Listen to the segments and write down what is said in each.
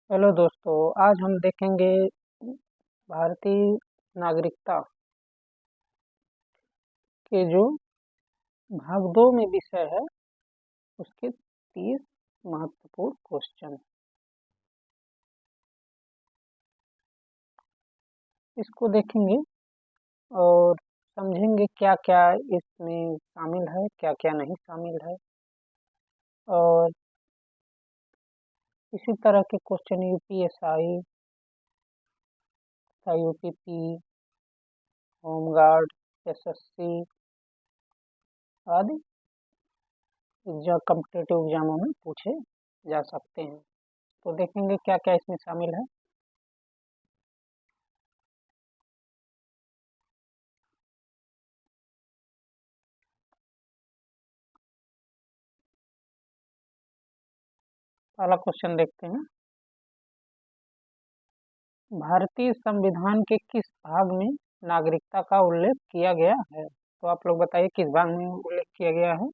Hello दोस्तों, आज हम देखेंगे भारतीय नागरिकता के जो भाग 2 में विषय है उसके 30 महत्वपूर्ण क्वेश्चन। इसको देखेंगे और समझेंगे क्या क्या इसमें शामिल है, क्या क्या नहीं शामिल है। और इसी तरह के question UPSI, UPP, home guard, SSC आदि कॉम्पिटेटिव एग्जामों में पूछे जा सकते हैं। तो देखेंगे क्या क्या इसमें शामिल है। पहला क्वेश्चन देखते हैं। भारतीय संविधान के किस भाग में नागरिकता का उल्लेख किया गया है? तो आप लोग बताइए किस भाग में उल्लेख किया गया है।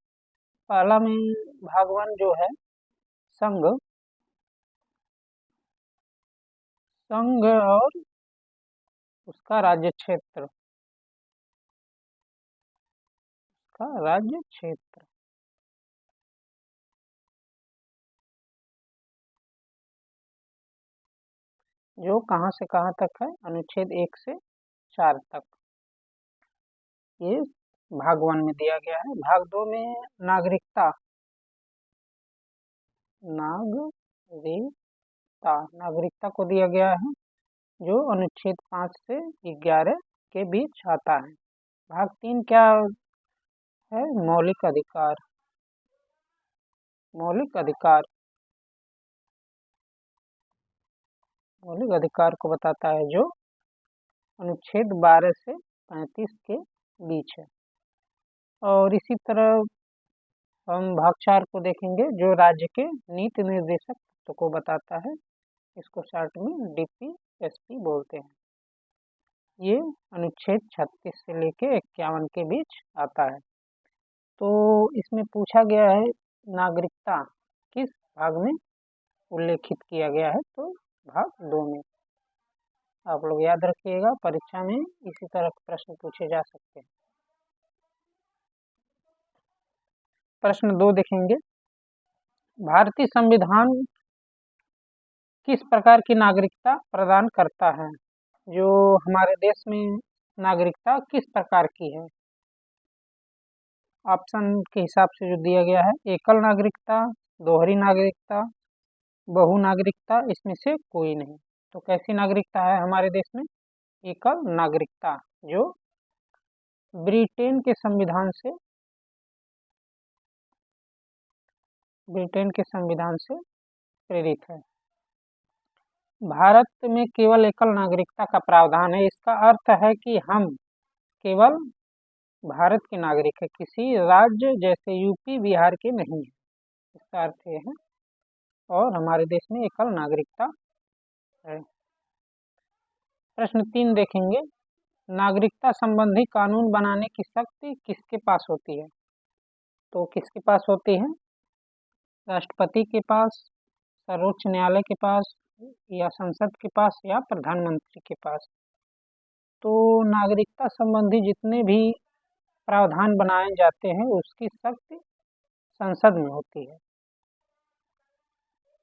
पहला में भाग 1 जो है संघ, संघ और उसका राज्य क्षेत्र, का राज्य क्षेत्र जो कहाँ से कहाँ तक है, अनुच्छेद 1 से 4 तक, ये भाग 1 में दिया गया है। भाग 2 में नागरिकता, नागरिकता, नागरिकता को दिया गया है जो अनुच्छेद 5 से 11 के बीच आता है। भाग 3 क्या है? मौलिक अधिकार, मौलिक अधिकार, मौलिक अधिकार को बताता है जो अनुच्छेद 12 से 35 के बीच है। और इसी तरह हम भाग 4 को देखेंगे जो राज्य के नीति निर्देशक तत्व को बताता है। इसको शॉर्ट में डीपीएसपी बोलते हैं। ये अनुच्छेद 36 से लेके 51 के बीच आता है। तो इसमें पूछा गया है नागरिकता किस भाग में उल्लेखित किया गया है, तो भाग 2 में। आप लोग याद रखिएगा, परीक्षा में इसी तरह के प्रश्न पूछे जा सकते हैं। प्रश्न 2 देखेंगे। भारतीय संविधान किस प्रकार की नागरिकता प्रदान करता है? जो हमारे देश में नागरिकता किस प्रकार की है? ऑप्शन के हिसाब से जो दिया गया है, एकल नागरिकता, दोहरी नागरिकता, बहु नागरिकता, इसमें से कोई नहीं। तो कैसी नागरिकता है हमारे देश में? एकल नागरिकता, जो ब्रिटेन के संविधान से, ब्रिटेन के संविधान से प्रेरित है। भारत में केवल एकल नागरिकता का प्रावधान है। इसका अर्थ है कि हम केवल भारत के नागरिक है, किसी राज्य जैसे यूपी बिहार के नहीं है। इसका अर्थ ये है। और हमारे देश में एकल नागरिकता है। प्रश्न 3 देखेंगे। नागरिकता संबंधी कानून बनाने की शक्ति किसके पास होती है? तो किसके पास होती है? राष्ट्रपति के पास, सर्वोच्च न्यायालय के पास, या संसद के पास, या प्रधानमंत्री के पास। तो नागरिकता संबंधी जितने भी प्रावधान बनाए जाते हैं उसकी शक्ति संसद में होती है,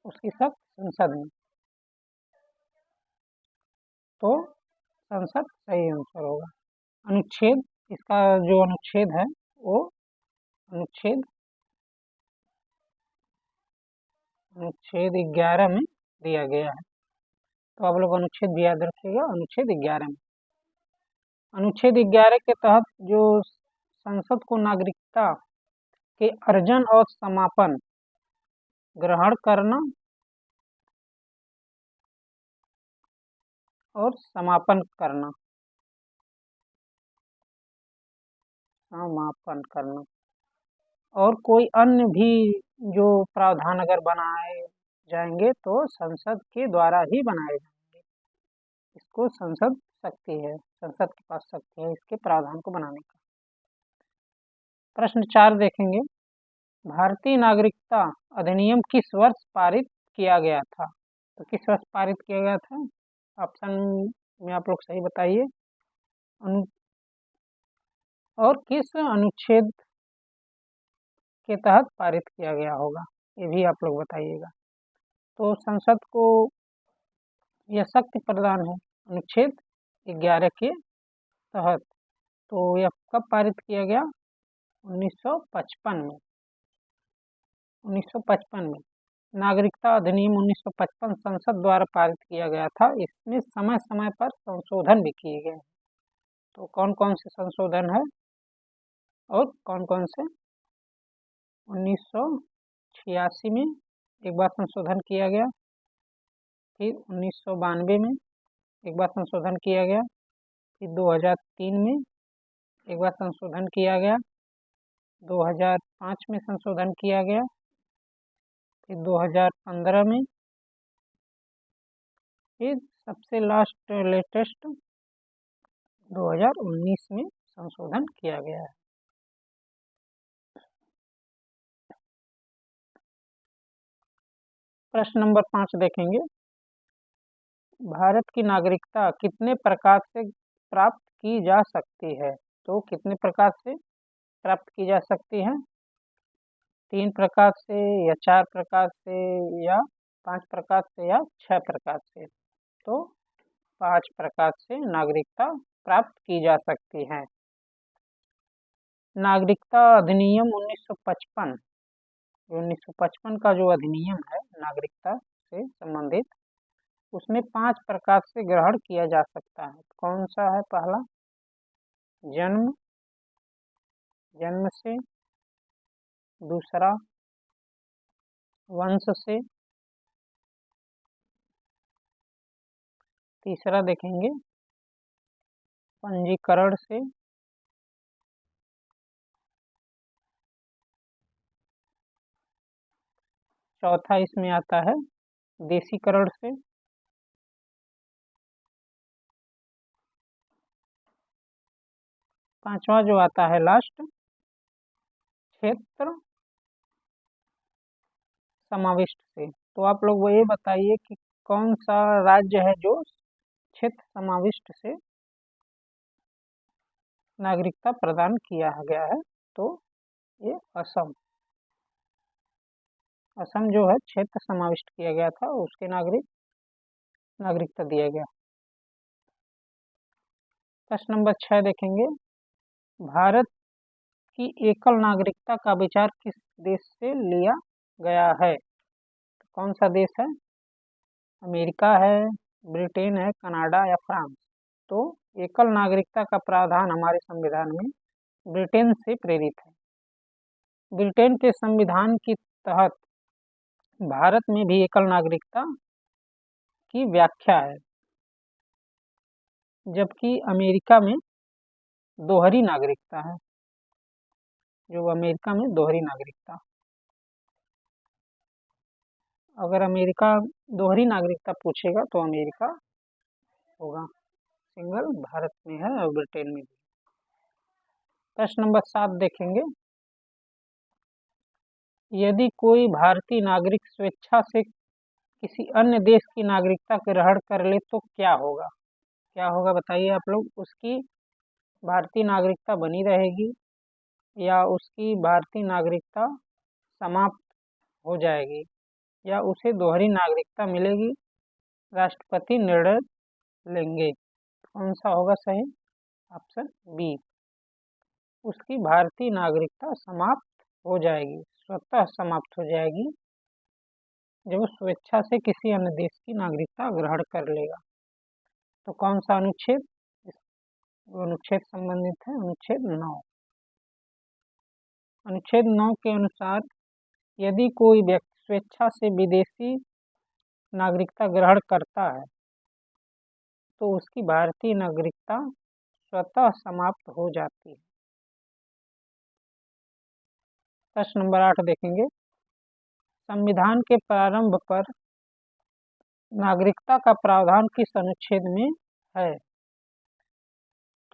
उसकी शक्ति संसद में। तो संसद सही आंसर होगा। अनुच्छेद, इसका जो अनुच्छेद है वो अनुच्छेद अनुच्छेद 11 में दिया गया है। तो आप लोग अनुच्छेद भी याद रखिएगा। अनुच्छेद 11 में, अनुच्छेद 11 के तहत जो संसद को नागरिकता के अर्जन और समापन, ग्रहण करना और समापन करना, समापन करना, और कोई अन्य भी जो प्रावधान अगर बनाए जाएंगे तो संसद के द्वारा ही बनाए जाएंगे। इसको संसद शक्ति है, संसद के पास शक्ति है इसके प्रावधान को बनाने का। प्रश्न 4 देखेंगे। भारतीय नागरिकता अधिनियम किस वर्ष पारित किया गया था? तो किस वर्ष पारित किया गया था? ऑप्शन में आप लोग सही बताइए। अनु और किस अनुच्छेद के तहत पारित किया गया होगा, ये भी आप लोग बताइएगा। तो संसद को यह शक्ति प्रदान है अनुच्छेद 11 के तहत। तो यह कब पारित किया गया? 1955 में। 1955 में नागरिकता अधिनियम 1955 संसद द्वारा पारित किया गया था। इसमें समय समय पर संशोधन भी किए गए। तो कौन कौन से संशोधन है और कौन कौन से? 1986 में एक बार संशोधन किया गया, फिर 1992 में एक बार संशोधन किया गया, फिर 2003 में एक बार संशोधन किया गया, 2005 में संशोधन किया गया, फिर 2015 में, फिर सबसे लास्ट लेटेस्ट 2019 में संशोधन किया गया है। प्रश्न नंबर 5 देखेंगे। भारत की नागरिकता कितने प्रकार से प्राप्त की जा सकती है? तो कितने प्रकार से प्राप्त की जा सकती है? 3 प्रकार से या 4 प्रकार से या 5 प्रकार से या 6 प्रकार से? तो 5 प्रकार से नागरिकता प्राप्त की जा सकती है। नागरिकता अधिनियम 1955, 1955 का जो अधिनियम है नागरिकता से संबंधित, उसमें 5 प्रकार से ग्रहण किया जा सकता है। कौन सा है? पहला जन्म, जन्म से। दूसरा वंश से। तीसरा देखेंगे पंजीकरण से। चौथा इसमें आता है देशीकरण से। पांचवा जो आता है लास्ट, क्षेत्र समाविष्ट से। तो आप लोग वो ये बताइए कि कौन सा राज्य है जो क्षेत्र समाविष्ट से नागरिकता प्रदान किया गया है? तो ये असम। असम जो है क्षेत्र समाविष्ट किया गया था, उसके नागरिकता दिया गया। प्रश्न नंबर 6 देखेंगे। भारत की एकल नागरिकता का विचार किस देश से लिया गया है? कौन सा देश है? अमेरिका है, ब्रिटेन है, कनाडा या फ्रांस? तो एकल नागरिकता का प्रावधान हमारे संविधान में ब्रिटेन से प्रेरित है। ब्रिटेन के संविधान के तहत भारत में भी एकल नागरिकता की व्याख्या है, जबकि अमेरिका में दोहरी नागरिकता है। जो अमेरिका में दोहरी नागरिकता, अगर अमेरिका दोहरी नागरिकता पूछेगा तो अमेरिका होगा, सिंगल भारत में है और ब्रिटेन में भी। प्रश्न नंबर 7 देखेंगे। यदि कोई भारतीय नागरिक स्वेच्छा से किसी अन्य देश की नागरिकता ग्रहण कर ले तो क्या होगा? क्या होगा बताइए आप लोग। उसकी भारतीय नागरिकता बनी रहेगी या उसकी भारतीय नागरिकता समाप्त हो जाएगी या उसे दोहरी नागरिकता मिलेगी? राष्ट्रपति निर्णय लेंगे। कौन सा होगा सही? ऑप्शन बी, उसकी भारतीय नागरिकता समाप्त हो जाएगी, स्वतः समाप्त हो जाएगी जब वो स्वेच्छा से किसी अन्य देश की नागरिकता ग्रहण कर लेगा। तो कौन सा अनुच्छेद अनुच्छेद संबंधित है? अनुच्छेद 9। अनुच्छेद 9 के अनुसार यदि कोई व्यक्ति स्वेच्छा से विदेशी नागरिकता ग्रहण करता है तो उसकी भारतीय नागरिकता स्वतः समाप्त हो जाती है। प्रश्न नंबर 8 देखेंगे। संविधान के प्रारंभ पर नागरिकता का प्रावधान किस अनुच्छेद में है?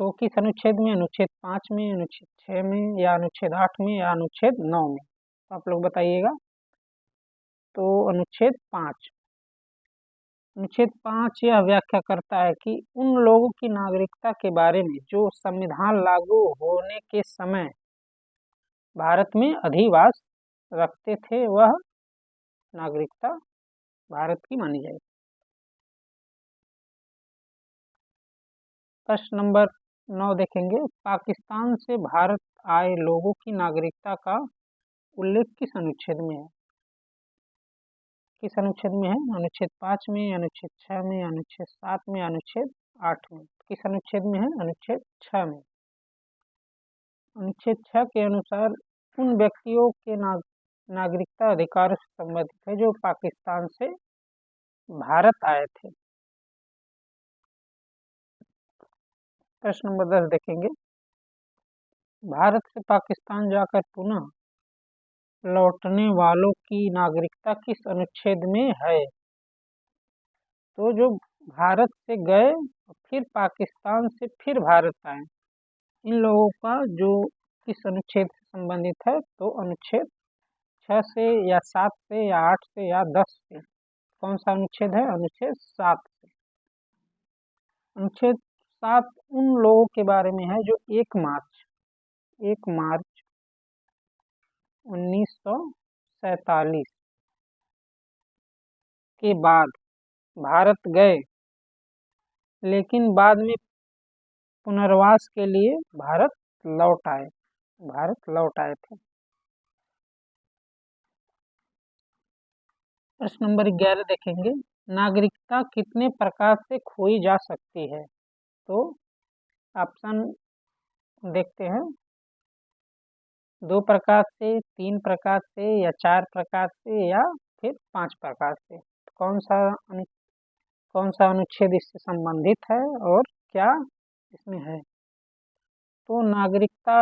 तो किस अनुच्छेद में? अनुच्छेद 5 में, अनुच्छेद 6 में या अनुच्छेद 8 में या अनुच्छेद 9 में? तो आप लोग बताइएगा। तो अनुच्छेद 5। अनुच्छेद 5 यह व्याख्या करता है कि उन लोगों की नागरिकता के बारे में जो संविधान लागू होने के समय भारत में अधिवास रखते थे, वह नागरिकता भारत की मानी जाएगी। प्रश्न नंबर 9 देखेंगे, पाकिस्तान से भारत आए लोगों की नागरिकता का उल्लेख किस अनुच्छेद में है? किस अनुच्छेद में है? अनुच्छेद 5 में, अनुच्छेद 6 में, अनुच्छेद 7 में, अनुच्छेद 8 में। किस अनुच्छेद में है? अनुच्छेद 6 में। अनुच्छेद 6 के अनुसार उन व्यक्तियों के नागरिकता अधिकारों से संबंधित है जो पाकिस्तान से भारत आए थे। प्रश्न नंबर 10 देखेंगे, भारत से पाकिस्तान जाकर पुनः लौटने वालों की नागरिकता किस अनुच्छेद में है? तो जो भारत से गए और फिर पाकिस्तान से फिर भारत आए, इन लोगों का जो किस अनुच्छेद से संबंधित है? तो अनुच्छेद 6 से या 7 से या 8 से या 10 से। कौन सा अनुच्छेद है? अनुच्छेद 7 से। अनुच्छेद 7 उन लोगों के बारे में है जो 1 मार्च 1947 के बाद भारत गए, लेकिन बाद में पुनर्वास के लिए भारत लौट आए थे। प्रश्न नंबर 11 देखेंगे, नागरिकता कितने प्रकार से खोई जा सकती है? तो ऑप्शन देखते हैं, 2 प्रकार से, 3 प्रकार से या 4 प्रकार से या फिर 5 प्रकार से। कौन सा अनुच्छेद इससे संबंधित है और क्या इसमें है? तो नागरिकता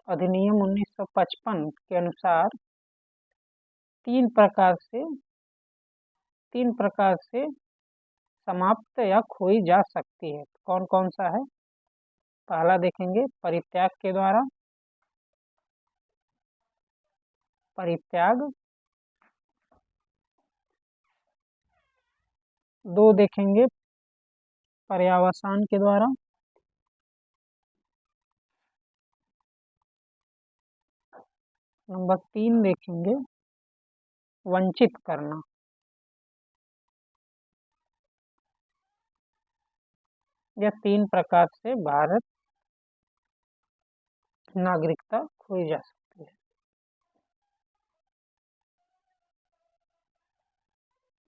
अधिनियम 1955 के अनुसार 3 प्रकार से समाप्त या खोई जा सकती है। कौन कौन सा है? पहला देखेंगे, परित्याग के द्वारा, परित्याग। 2 देखेंगे, पर्यावसान के द्वारा। नंबर 3 देखेंगे, वंचित करना। यह 3 प्रकार से भारत नागरिकता खोई जा सकती है।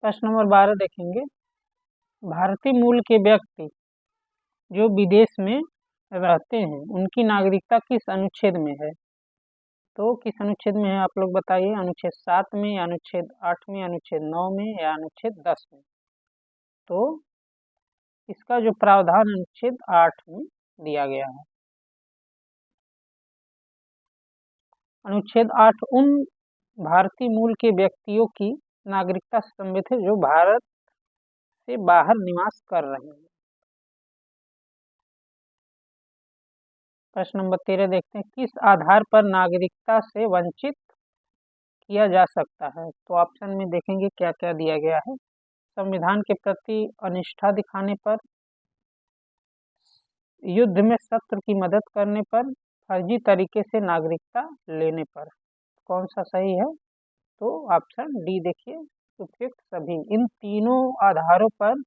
प्रश्न नंबर 12 देखेंगे, भारतीय मूल के व्यक्ति जो विदेश में रहते हैं, उनकी नागरिकता किस अनुच्छेद में है? तो किस अनुच्छेद में है आप लोग बताइए? अनुच्छेद 7 में या अनुच्छेद 8 में, अनुच्छेद 9 में या अनुच्छेद 10 में? तो इसका जो प्रावधान अनुच्छेद 8 में दिया गया है। अनुच्छेद 8 उन भारतीय मूल के व्यक्तियों की नागरिकता से संबंधित है जो भारत से बाहर निवास कर रहे हैं। प्रश्न नंबर 13 देखते हैं, किस आधार पर नागरिकता से वंचित किया जा सकता है? तो ऑप्शन में देखेंगे क्या क्या दिया गया है। संविधान के प्रति अनिष्ठा दिखाने पर, युद्ध में शत्रु की मदद करने पर, फर्जी तरीके से नागरिकता लेने पर। कौन सा सही है? तो ऑप्शन डी देखिए, उपयुक्त सभी। इन तीनों आधारों पर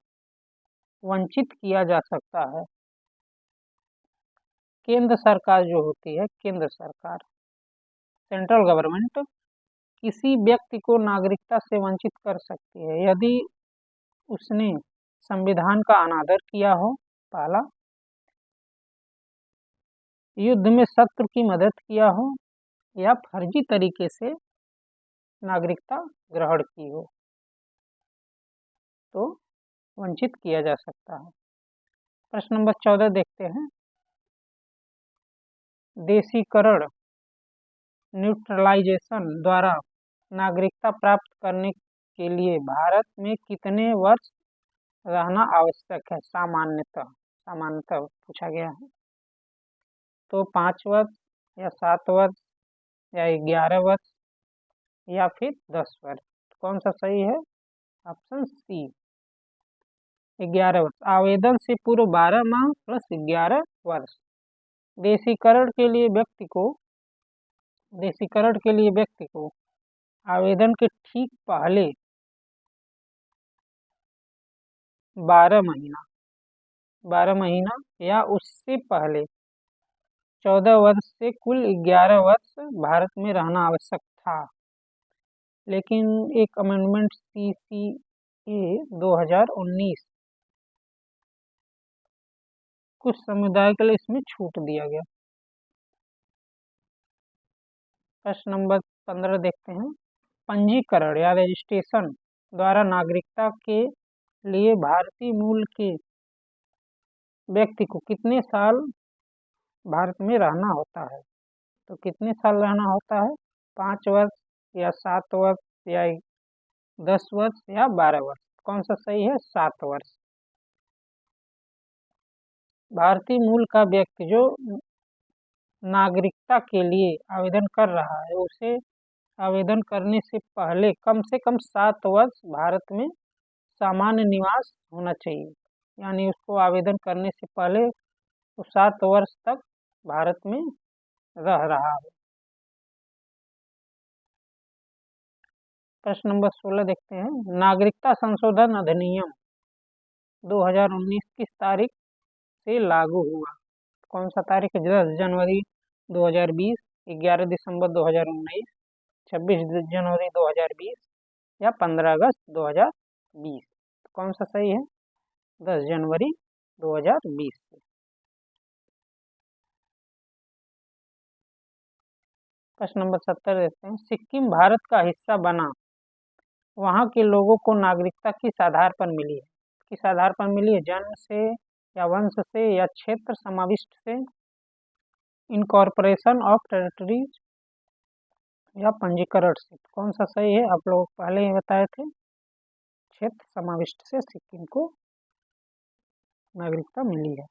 वंचित किया जा सकता है। केंद्र सरकार जो होती है, केंद्र सरकार, सेंट्रल गवर्नमेंट, किसी व्यक्ति को नागरिकता से वंचित कर सकती है यदि उसने संविधान का अनादर किया हो, पहला, युद्ध में शत्रु की मदद किया हो, या फर्जी तरीके से नागरिकता ग्रहण की हो, तो वंचित किया जा सकता है। प्रश्न नंबर 14 देखते हैं, देशीकरण न्यूट्रलाइजेशन द्वारा नागरिकता प्राप्त करने के लिए भारत में कितने वर्ष रहना आवश्यक है? सामान्यतः पूछा गया है। तो 5 वर्ष या 7 वर्ष या 11 वर्ष या फिर 10 वर्ष। कौन सा सही है? Option C. 11 वर्ष। आवेदन से पूर्व 12 माह प्लस 11 वर्ष। देशीकरण के लिए व्यक्ति को आवेदन के ठीक पहले 12 महीना या उससे पहले 14 वर्ष से कुल 11 वर्ष भारत में रहना आवश्यक था। लेकिन एक अमेंडमेंट CCA 2019 कुछ समुदाय के लिए इसमें छूट दिया गया। प्रश्न नंबर 15 देखते हैं। पंजीकरण या रजिस्ट्रेशन द्वारा नागरिकता के लिए भारतीय मूल के व्यक्ति को कितने साल भारत में रहना होता है? तो कितने साल रहना होता है? 5 वर्ष या 7 वर्ष या 10 वर्ष या 12 वर्ष? कौन सा सही है? 7 वर्ष। भारतीय मूल का व्यक्ति जो नागरिकता के लिए आवेदन कर रहा है उसे आवेदन करने से पहले कम से कम 7 वर्ष भारत में सामान्य निवास होना चाहिए। यानी उसको आवेदन करने से पहले वो 7 वर्ष तक भारत में रह रहा है। प्रश्न नंबर 16 देखते हैं। नागरिकता संशोधन अधिनियम 2019 किस तारीख से लागू हुआ? कौन सा तारीख है? 10 जनवरी 2020, 11 दिसंबर 2019, 26 जनवरी 2020 या 15 अगस्त 2020? कौन सा सही है? 10 जनवरी 2020 से। प्रश्न नंबर 70 देखते हैं। सिक्किम भारत का हिस्सा बना, वहाँ के लोगों को नागरिकता किस आधार पर मिली है? किस आधार पर मिली है? जन्म से या वंश से या क्षेत्र समाविष्ट से, इनकॉर्पोरेशन ऑफ टेरिटरीज या पंजीकरण से? कौन सा सही है? आप लोग पहले ही बताए थे, क्षेत्र समाविष्ट से सिक्किम को नागरिकता मिली है।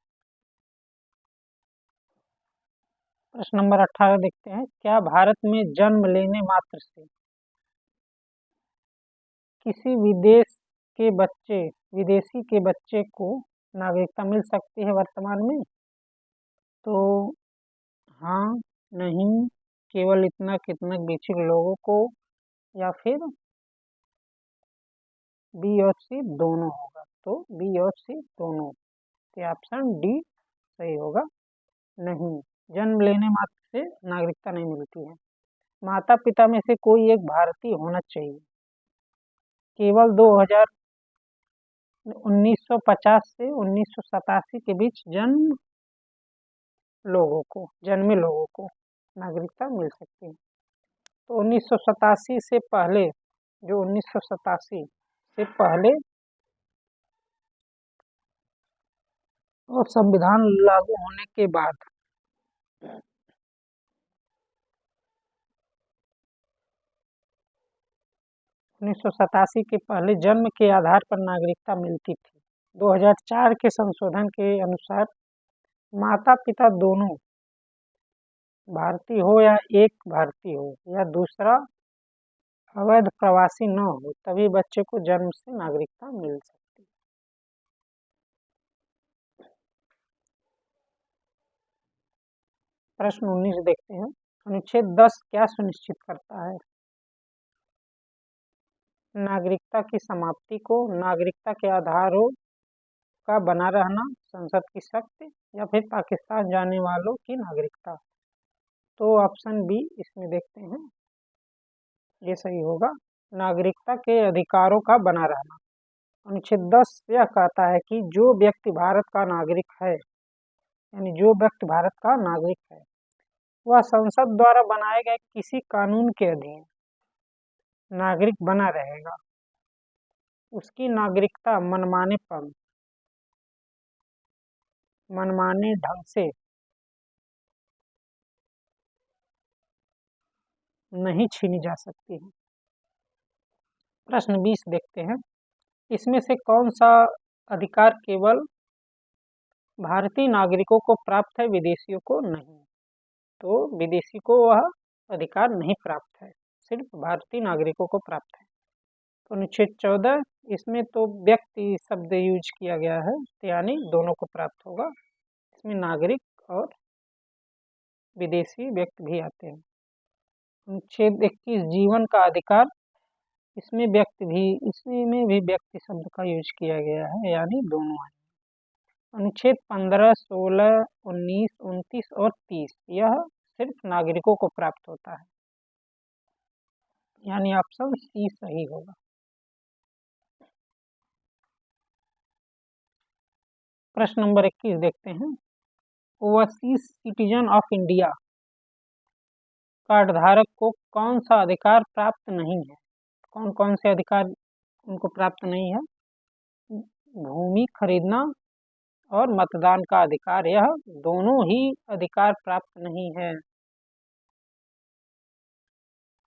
प्रश्न नंबर 18 देखते हैं। क्या भारत में जन्म लेने मात्र से किसी विदेशी के बच्चे को नागरिकता मिल सकती है वर्तमान में? तो हाँ, नहीं, केवल इतना कितना विकसित लोगों को, या फिर बी और सी दोनों होगा? तो बी और सी दोनों, तो ऑप्शन डी सही होगा। नहीं, जन्म लेने मात्र से नागरिकता नहीं मिलती है। माता पिता में से कोई एक भारतीय होना चाहिए। केवल 1950 से 1987 के बीच जन्मे लोगों को नागरिकता मिल सकती है। तो 1987 से पहले, जो 1987 से पहले और संविधान लागू होने के बाद 1987 के पहले जन्म के आधार पर नागरिकता मिलती थी। 2004 के संशोधन के अनुसार माता पिता दोनों भारतीय हो या एक भारतीय हो या दूसरा अवैध प्रवासी न हो, तभी बच्चे को जन्म से नागरिकता मिल सकती है। प्रश्न 19 देखते हैं। अनुच्छेद 10 क्या सुनिश्चित करता है? नागरिकता की समाप्ति को, नागरिकता के आधारों का बना रहना, संसद की शक्ति, या फिर पाकिस्तान जाने वालों की नागरिकता? तो ऑप्शन बी इसमें देखते हैं, ये सही होगा। नागरिकता के अधिकारों का बना रहना। अनुच्छेद 10 यह कहता है कि जो व्यक्ति भारत का नागरिक है, यानी जो व्यक्ति भारत का नागरिक है, वह संसद द्वारा बनाए गए किसी कानून के अधीन नागरिक बना रहेगा। उसकी नागरिकता मनमाने ढंग से नहीं छीनी जा सकती है। प्रश्न 20 देखते हैं। इसमें से कौन सा अधिकार केवल भारतीय नागरिकों को प्राप्त है, विदेशियों को नहीं? तो विदेशी को वह अधिकार नहीं प्राप्त है, सिर्फ भारतीय नागरिकों को प्राप्त है। तो अनुच्छेद 14 इसमें तो व्यक्ति शब्द यूज किया गया है, यानी दोनों को प्राप्त होगा। इसमें नागरिक और विदेशी व्यक्ति भी आते हैं। अनुच्छेद 21 जीवन का अधिकार, इसमें भी व्यक्ति शब्द का यूज किया गया है, यानी दोनों है। अनुच्छेद 15, 16, 19, 29 और 30 यह सिर्फ नागरिकों को प्राप्त होता है, यानी ऑप्शन सी सही होगा। प्रश्न नंबर 21 देखते हैं। Overseas citizen of India card धारक को कौन सा अधिकार प्राप्त नहीं है? कौन कौन से अधिकार उनको प्राप्त नहीं है? भूमि खरीदना और मतदान का अधिकार, यह दोनों ही अधिकार प्राप्त नहीं है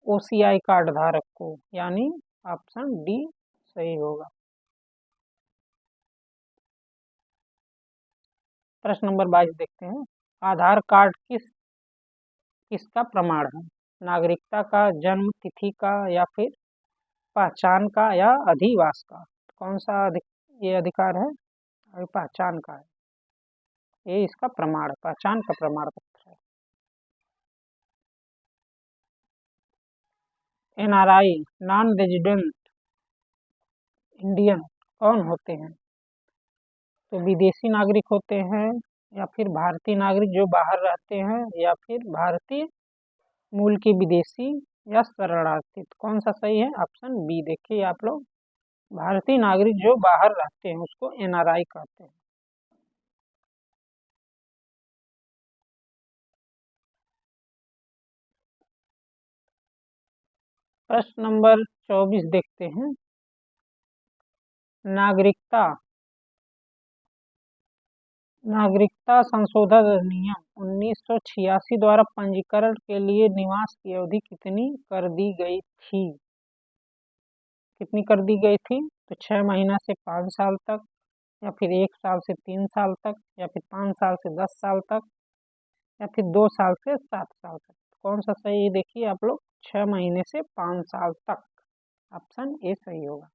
ओसीआई कार्ड धारक को, यानी ऑप्शन डी सही होगा। प्रश्न नंबर 22 देखते हैं। आधार कार्ड किसका प्रमाण है? नागरिकता का, जन्म तिथि का, या फिर पहचान का, या अधिवास का? कौन सा ये अधिकार है? और पहचान का है, ये इसका प्रमाण, पहचान का प्रमाण पत्र है। एनआरआई, नॉन रेजिडेंट इंडियन कौन होते हैं? तो विदेशी नागरिक होते हैं, या फिर भारतीय नागरिक जो बाहर रहते हैं, या फिर भारतीय मूल के विदेशी, या शरणार्थी? कौन सा सही है? ऑप्शन बी देखिए आप लोग, भारतीय नागरिक जो बाहर रहते हैं उसको एनआरआई कहते हैं। प्रश्न नंबर 24 देखते हैं। नागरिकता संशोधन अधिनियम 1986 द्वारा पंजीकरण के लिए निवास की अवधि कितनी कर दी गई थी? कितनी कर दी गई थी? तो 6 महीना से 5 साल तक, या फिर 1 साल से 3 साल तक, या फिर 5 साल से 10 साल तक, या फिर 2 साल से 7 साल तक? कौन सा सही है देखिए आप लोग, 6 महीने से 5 साल तक, ऑप्शन ए सही होगा।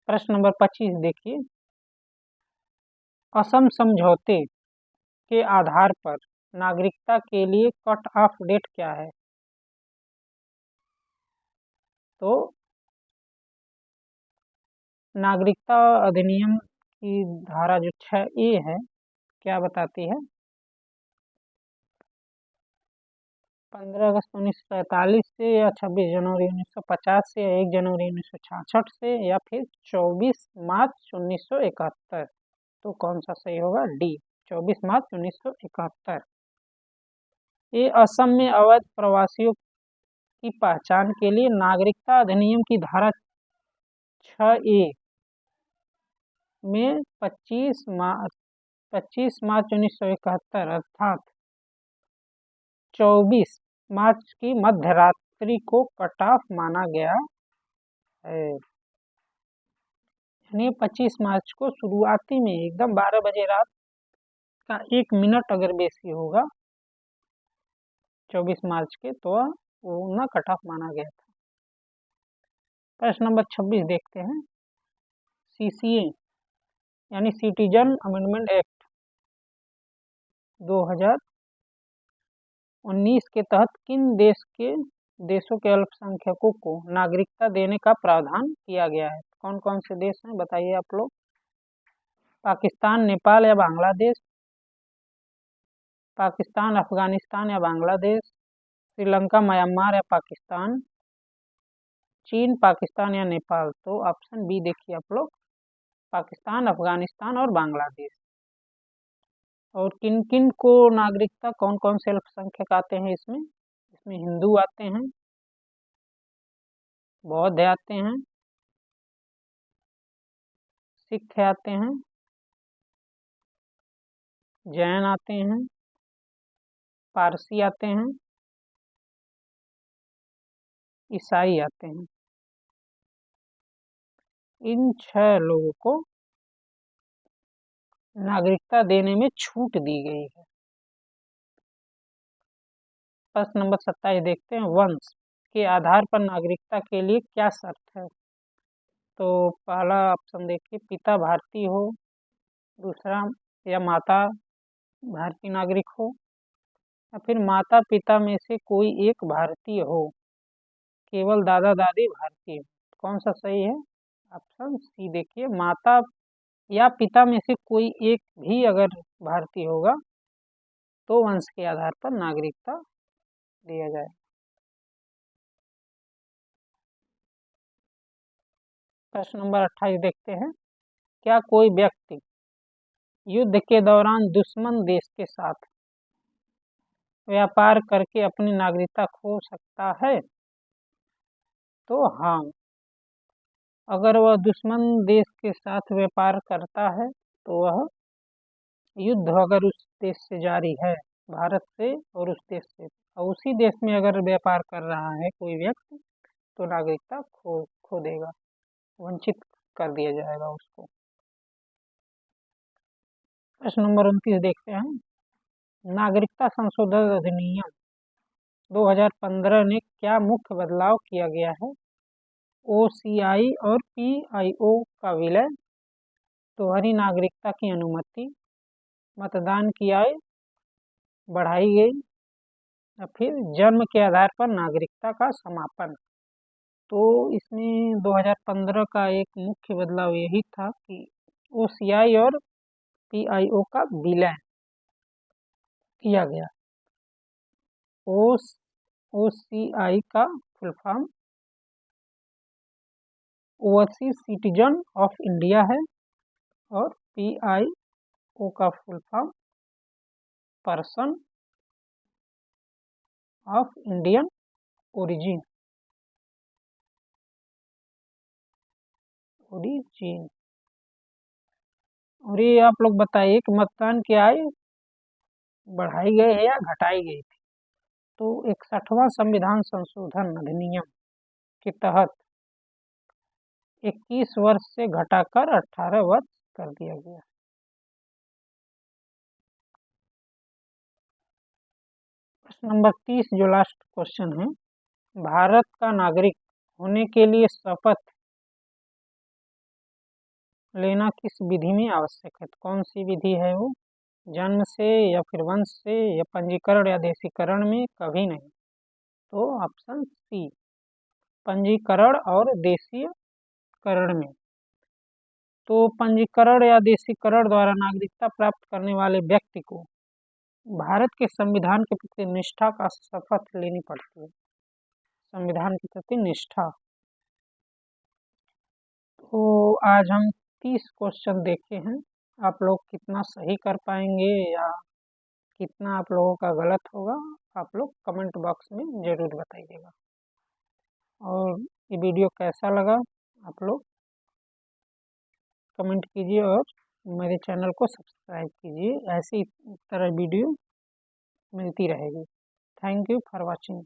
प्रश्न नंबर 25 देखिए। असम समझौते के आधार पर नागरिकता के लिए कट ऑफ डेट क्या है? तो नागरिकता अधिनियम की धारा जो 6A है, क्या बताती है? 15 अगस्त 1947 से, या 26 जनवरी 1950 से, या 1 जनवरी 1966 से, या फिर 24 मार्च 1971? तो कौन सा सही होगा? डी, 24 मार्च 1971। ये असम में अवैध प्रवासियों की पहचान के लिए नागरिकता अधिनियम की धारा 6A में 25 मार्च 1971 अर्थात 24 मार्च की मध्य रात्रि को कट ऑफ माना गया है। यानी 25 मार्च को शुरुआती में एकदम 12 बजे रात का 1 मिनट अगर बेसी होगा 24 मार्च के, तो वो ना कट ऑफ माना गया था। प्रश्न नंबर 26 देखते हैं। सीसीए यानी सिटीजन अमेंडमेंट एक्ट 2019 के तहत किन देशों के अल्पसंख्यकों को नागरिकता देने का प्रावधान किया गया है? कौन कौन से देश हैं बताइए आप लोग। पाकिस्तान, नेपाल या बांग्लादेश? पाकिस्तान, अफगानिस्तान या बांग्लादेश? श्रीलंका, म्यांमार या पाकिस्तान? चीन, पाकिस्तान या नेपाल? तो ऑप्शन बी देखिए आप लोग, पाकिस्तान, अफगानिस्तान और बांग्लादेश। और किन किन को नागरिकता, कौन कौन से अल्पसंख्यक आते हैं इसमें? इसमें हिंदू आते हैं, बौद्ध आते हैं, सिख आते हैं, जैन आते हैं, पारसी आते हैं, ईसाई आते हैं। इन 6 लोगों को नागरिकता देने में छूट दी गई है। प्रश्न नंबर 27 देखते हैं, वंश के आधार पर नागरिकता के लिए क्या शर्त है। तो पहला ऑप्शन देखिए, पिता भारतीय हो, दूसरा या माता भारतीय नागरिक हो, या फिर माता पिता में से कोई एक भारतीय हो, केवल दादा दादी भारतीय हो। कौन सा सही है? ऑप्शन सी देखिए, माता या पिता में से कोई एक भी अगर भारतीय होगा तो वंश के आधार पर नागरिकता दिया जाए। प्रश्न नंबर 28 देखते हैं, क्या कोई व्यक्ति युद्ध के दौरान दुश्मन देश के साथ व्यापार करके अपनी नागरिकता खो सकता है? तो हाँ, अगर वह दुश्मन देश के साथ व्यापार करता है तो वह युद्ध अगर उस देश से जारी है, भारत से और उस देश से, और उसी देश में अगर व्यापार कर रहा है कोई व्यक्ति, तो नागरिकता खो देगा, वंचित कर दिया जाएगा उसको। प्रश्न नंबर 29 देखते हैं, नागरिकता संशोधन अधिनियम 2015 ने क्या मुख्य बदलाव किया गया है? OCI और PIO का विलय, दोहरी नागरिकता की अनुमति, मतदान की आयु बढ़ाई गई, या फिर जन्म के आधार पर नागरिकता का समापन। तो इसमें 2015 का एक मुख्य बदलाव यही था कि OCI और PIO का विलय किया गया। OCI का full form overseas citizen of India है, और PIO का full form person of Indian origin. और ये आप लोग बताइए कि मतदान की आयु बढ़ाई गई है या घटाई गई थी? तो 61वां संविधान संशोधन अधिनियम के तहत 21 वर्ष से घटाकर 18 वर्ष कर दिया गया। प्रश्न नंबर 30 जो लास्ट क्वेश्चन है, भारत का नागरिक होने के लिए शपथ लेना किस विधि में आवश्यक है? तो कौन सी विधि है वो? जन्म से, या फिर वंश से, या पंजीकरण या देशीकरण में? कभी नहीं। तो ऑप्शन सी, पंजीकरण और देशीकरण में। तो पंजीकरण या देशीकरण द्वारा नागरिकता प्राप्त करने वाले व्यक्ति को भारत के संविधान के प्रति निष्ठा का शपथ लेनी पड़ती है, संविधान के प्रति निष्ठा। तो आज हम 30 क्वेश्चन देखे हैं, आप लोग कितना सही कर पाएंगे या कितना आप लोगों का गलत होगा, आप लोग कमेंट बॉक्स में ज़रूर बताइएगा। और ये वीडियो कैसा लगा आप लोग कमेंट कीजिए, और मेरे चैनल को सब्सक्राइब कीजिए, ऐसी तरह वीडियो मिलती रहेगी। Thank you for watching.